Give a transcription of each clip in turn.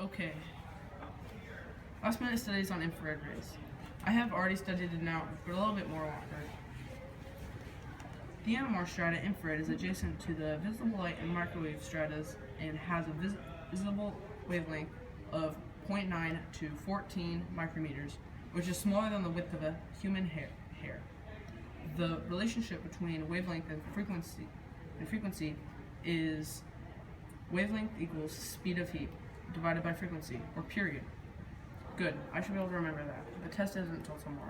Okay. Last minute studies on infrared rays. I have already studied it now, but a little bit more longer. The NMR strata infrared is adjacent to the visible light and microwave stratas and has a visible wavelength of 0.9 to 14 micrometers, which is smaller than the width of a human hair. The relationship between wavelength and frequency is wavelength equals speed of heat divided by frequency, or period. Good, I should be able to remember that. The test isn't until tomorrow.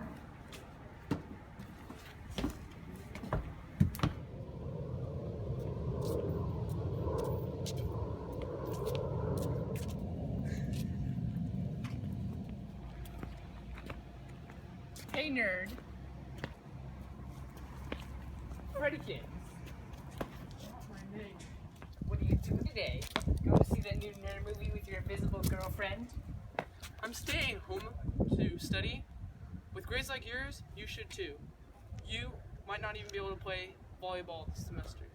Hey nerd! Fredikins! What are you doing today? Go to see that new nerd movie with your invisible girlfriend? I'm staying home to study. With grades like yours, you should too. You might not even be able to play volleyball this semester.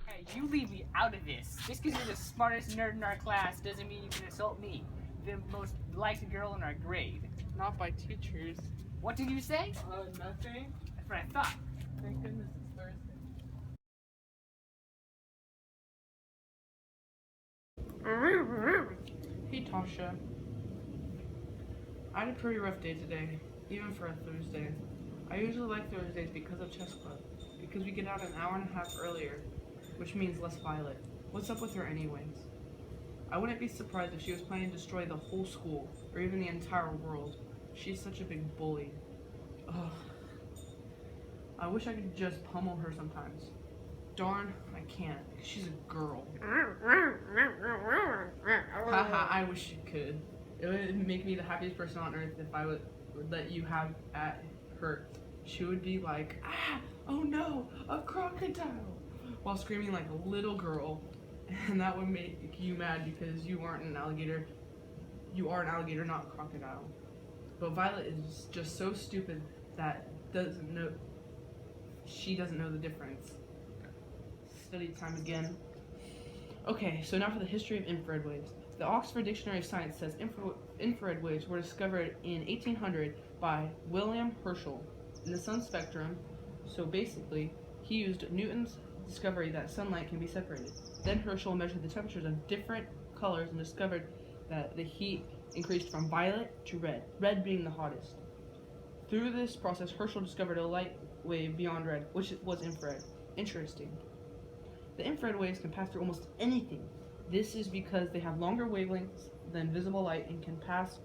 Hey, you leave me out of this. Just because you're the smartest nerd in our class doesn't mean you can insult me, the most liked girl in our grade. Not by teachers. What did you say? Nothing. That's what I thought. Thank goodness it's Thursday. Hey Tasha. I had a pretty rough day today, even for a Thursday. I usually like Thursdays because of chess club, because we get out an hour and a half earlier, which means less Violet. What's up with her anyways? I wouldn't be surprised if she was planning to destroy the whole school, or even the entire world. She's such a big bully. Ugh. I wish I could just pummel her sometimes. Darn, I can't, because she's a girl. Haha, I wish you could. It would make me the happiest person on earth if I would let you have at her. She would be like, ah, oh no, a crocodile, while screaming like a little girl, and that would make you mad because you aren't an alligator. You are an alligator, not a crocodile. But Violet is just so stupid that she doesn't know the difference. Study time again. Okay, so now for the history of infrared waves. The Oxford Dictionary of Science says infrared waves were discovered in 1800 by William Herschel in the sun spectrum. So basically, he used Newton's discovery that sunlight can be separated. Then Herschel measured the temperatures of different colors and discovered that the heat increased from violet to red being the hottest. Through this process, Herschel discovered a light wave beyond red, which was infrared. Interesting. The infrared waves can pass through almost anything. This is because they have longer wavelengths than visible light and can pass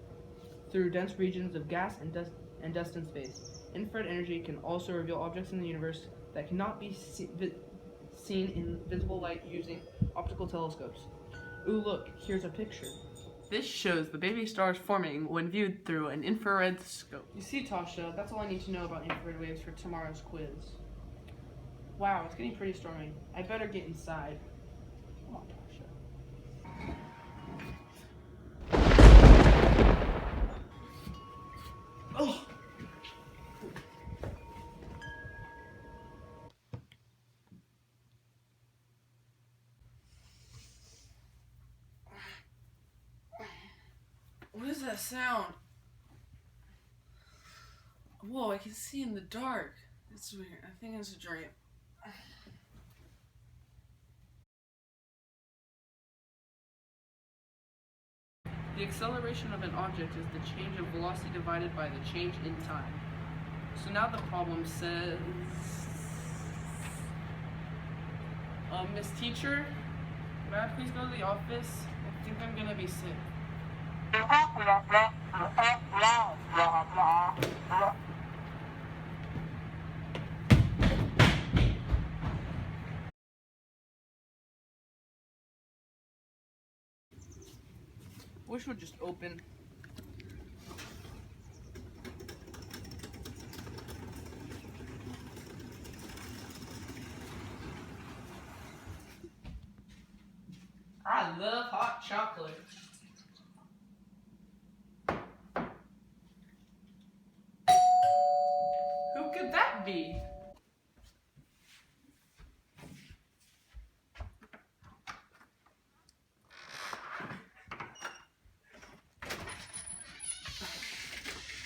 through dense regions of gas and dust in space. Infrared energy can also reveal objects in the universe that cannot be seen in visible light using optical telescopes. Ooh, look, here's a picture. This shows the baby stars forming when viewed through an infrared scope. You see, Tasha, that's all I need to know about infrared waves for tomorrow's quiz. Wow, it's getting pretty stormy. I better get inside. Come on, Tasha. Oh! What is that sound? Whoa, I can see in the dark. It's weird. I think it's a dream. The acceleration of an object is the change of velocity divided by the change in time. So now the problem says, Miss Teacher, may I please go to the office? I think I'm gonna be sick. Wish would just open. I love hot chocolate. Who could that be?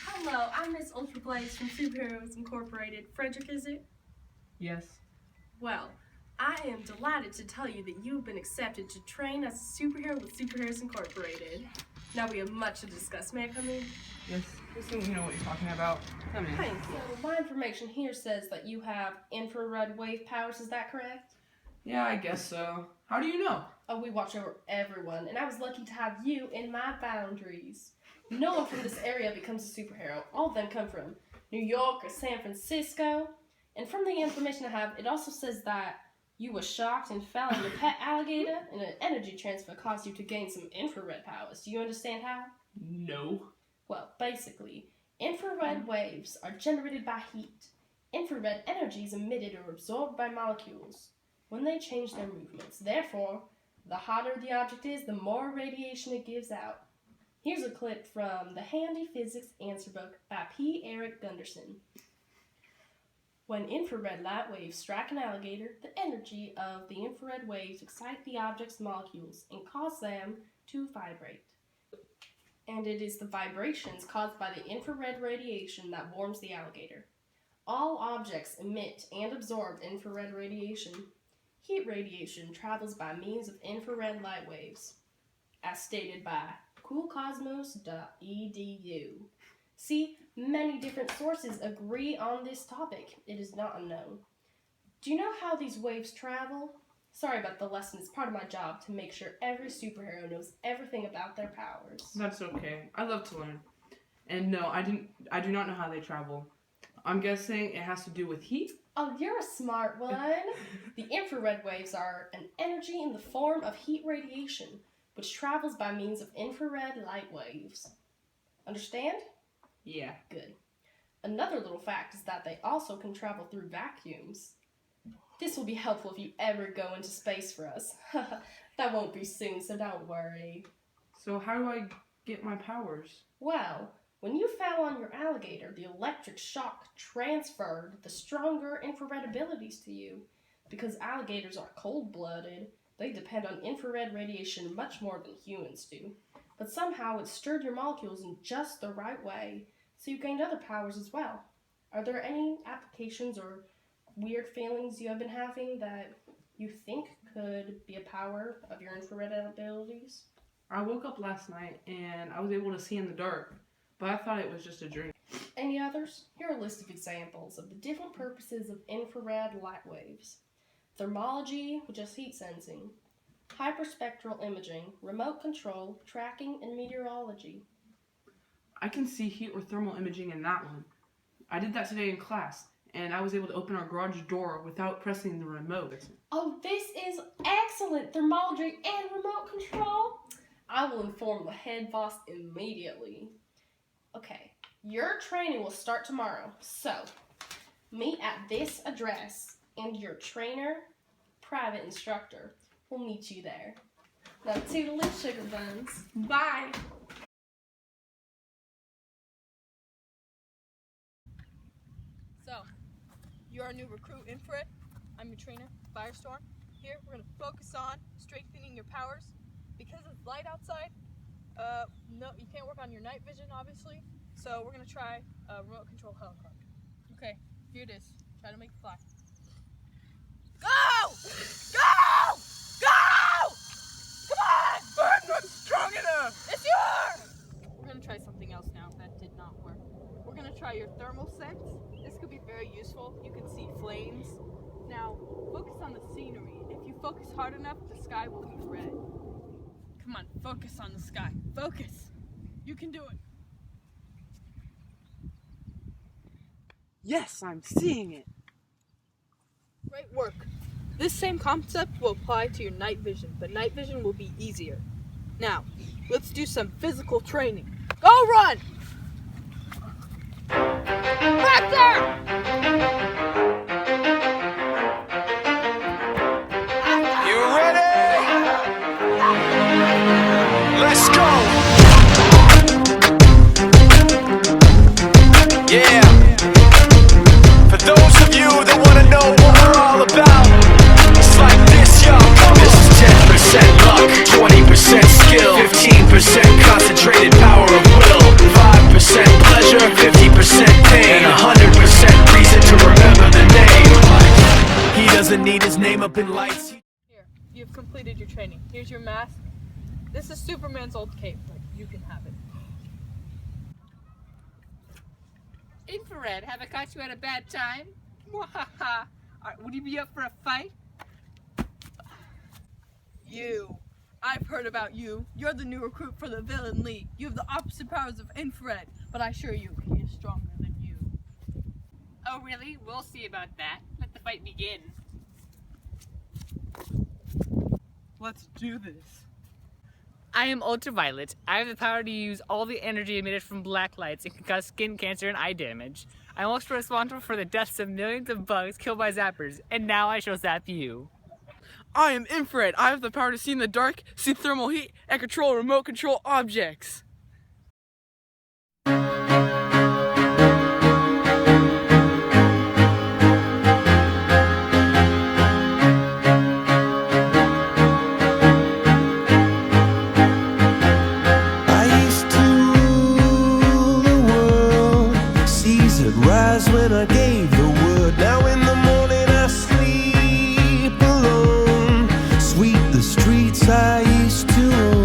Hello, I'm Miss Ultraviolet from Superheroes Incorporated. Frederick, is it? Yes. Well, I am delighted to tell you that you have been accepted to train as a superhero with Superheroes Incorporated. Now we have much to discuss. May I come in? Yes. I think you know what you're talking about. Come in. Thank you. So my information here says that you have infrared wave powers. Is that correct? Yeah, I guess so. How do you know? Oh, we watch over everyone, and I was lucky to have you in my boundaries. No one from this area becomes a superhero. All of them come from New York or San Francisco. And from the information I have, it also says that you were shocked and fell on your pet alligator, and an energy transfer caused you to gain some infrared powers. Do you understand how? No. Well, basically, infrared waves are generated by heat. Infrared energy is emitted or absorbed by molecules when they change their movements. Therefore, the hotter the object is, the more radiation it gives out. Here's a clip from the Handy Physics Answer Book by P. Eric Gunderson. When infrared light waves strike an alligator, the energy of the infrared waves excite the object's molecules and cause them to vibrate. And it is the vibrations caused by the infrared radiation that warms the alligator. All objects emit and absorb infrared radiation. Heat radiation travels by means of infrared light waves, as stated by coolcosmos.edu. See, many different sources agree on this topic. It is not unknown. Do you know how these waves travel? Sorry about the lesson. It's part of my job to make sure every superhero knows everything about their powers. That's okay. I love to learn. And no, I do not know how they travel. I'm guessing it has to do with heat? Oh, you're a smart one. The infrared waves are an energy in the form of heat radiation, which travels by means of infrared light waves. Understand? Yeah. Good. Another little fact is that they also can travel through vacuums. This will be helpful if you ever go into space for us. That won't be soon, so don't worry. So how do I get my powers? Well, when you fell on your alligator, the electric shock transferred the stronger infrared abilities to you. Because alligators are cold-blooded, they depend on infrared radiation much more than humans do. But somehow it stirred your molecules in just the right way, so you gained other powers as well. Are there any applications or weird feelings you have been having that you think could be a power of your infrared abilities? I woke up last night and I was able to see in the dark, but I thought it was just a dream. Any others? Here are a list of examples of the different purposes of infrared light waves. Thermology, which is heat sensing. Hyperspectral imaging, remote control, tracking, and meteorology. I can see heat or thermal imaging in that one. I did that today in class, and I was able to open our garage door without pressing the remote. Oh, this is excellent! Thermology and remote control? I will inform the head boss immediately. Okay, your training will start tomorrow, so meet at this address, and your trainer, private instructor, will meet you there. Now, toodaloo, sugar buns. Bye! So, you're our new recruit, Infrared. I'm your trainer, Firestorm. Here, we're going to focus on strengthening your powers. Because it's light outside, no, you can't work on your night vision, obviously. So we're going to try a remote control helicopter. Okay, here it is. Try to make it fly. Go! Go! Go! Come on! I'm not strong enough! It's yours! We're going to try something else now. That did not work. We're going to try your thermal sense. This could be very useful. You can see flames. Now, focus on the scenery. If you focus hard enough, the sky will be red. Come on, focus on the sky. Focus! You can do it. Yes, I'm seeing it. Great work. This same concept will apply to your night vision, but night vision will be easier. Now, let's do some physical training. Go run! Back there! You ready? Let's go! Yeah! training. Here's your mask. This is Superman's old cape, but you can have it. Infrared, have I caught you at a bad time? Mwahaha. Would you be up for a fight? You. I've heard about you. You're the new recruit for the Villain League. You have the opposite powers of Infrared, but I assure you, he is stronger than you. Oh, really? We'll see about that. Let the fight begin. Let's do this. I am Ultraviolet. I have the power to use all the energy emitted from black lights and can cause skin cancer and eye damage. I'm also responsible for the deaths of millions of bugs killed by zappers, and now I shall zap you. I am infrared. I have the power to see in the dark, see thermal heat, and control remote control objects. I used to rule the world. Seas had rise when I gave the word. Now in the morning I sleep alone. Sweep the streets I used to own.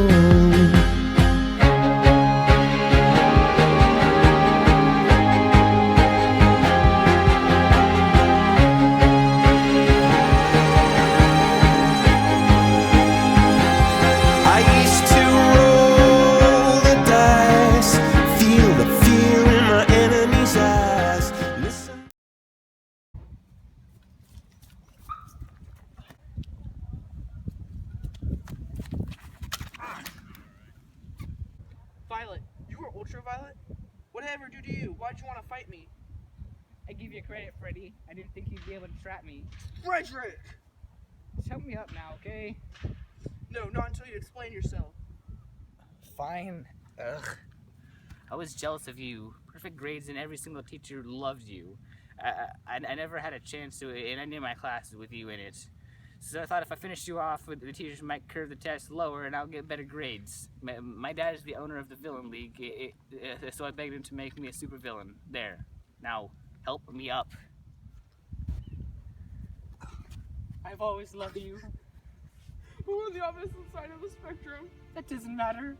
I used to roll the dice, feel the fear in my enemy's eyes. Listen. Violet, you were Ultraviolet? What did I ever do to you? Why'd you want to fight me? I give you credit, Freddy. I didn't think you'd be able to trap me. Frederick! Just help me up now, okay? No, not until you explain yourself. Fine. Ugh. I was jealous of you. Perfect grades and every single teacher loved you. I never had a chance to in any of my classes with you in it. So I thought if I finished you off, the teachers might curve the test lower and I'll get better grades. My dad is the owner of the Villain League, so I begged him to make me a supervillain. There. Now, help me up. I've always loved you. We're on the opposite side of the spectrum. That doesn't matter.